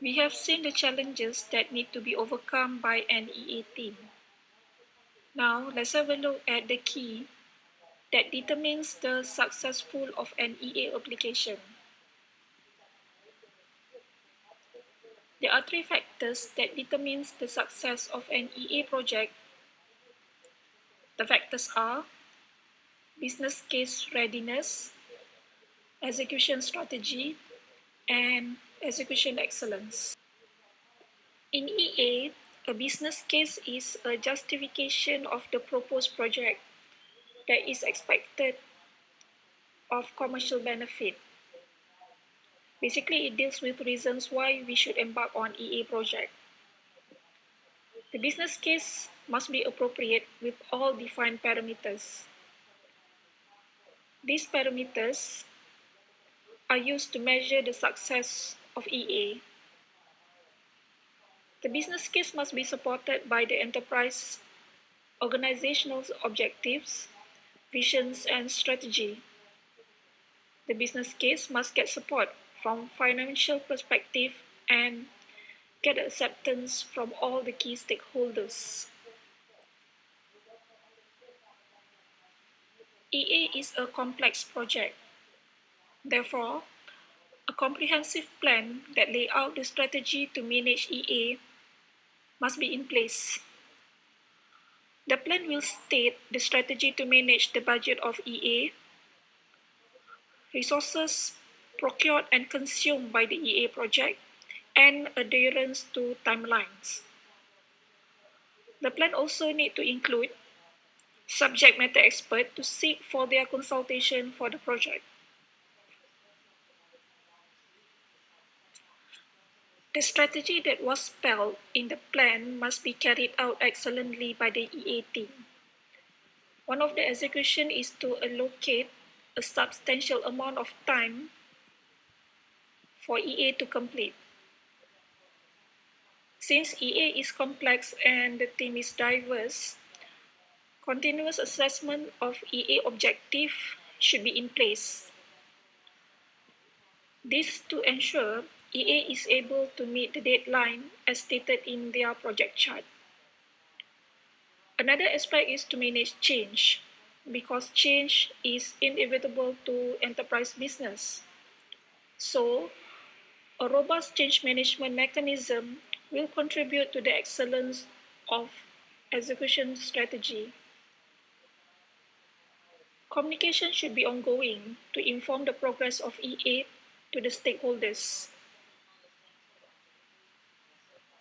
We have seen the challenges that need to be overcome by an EA team. Now, let's have a look at the key that determines the successful of an EA application. There are three factors that determines the success of an EA project. The factors are business case readiness, execution strategy, and execution excellence. In EA, a business case is a justification of the proposed project that is expected of commercial benefit. Basically, it deals with reasons why we should embark on EA project. The business case must be appropriate with all defined parameters. These parameters are used to measure the success of EA. The business case must be supported by the enterprise organizational objectives, visions, and strategy. The business case must get support from financial perspective and get acceptance from all the key stakeholders. EA is a complex project. Therefore, a comprehensive plan that lays out the strategy to manage EA must be in place. The plan will state the strategy to manage the budget of EA, resources procured and consumed by the EA project, and adherence to timelines. The plan also needs to include subject matter experts to seek for their consultation for the project. The strategy that was spelled in the plan must be carried out excellently by the EA team. One of the execution is to allocate a substantial amount of time for EA to complete. Since EA is complex and the team is diverse, continuous assessment of EA objective should be in place. This to ensure EA is able to meet the deadline as stated in their project chart. Another aspect is to manage change, because change is inevitable to enterprise business. So, a robust change management mechanism will contribute to the excellence of execution strategy. Communication should be ongoing to inform the progress of EA to the stakeholders.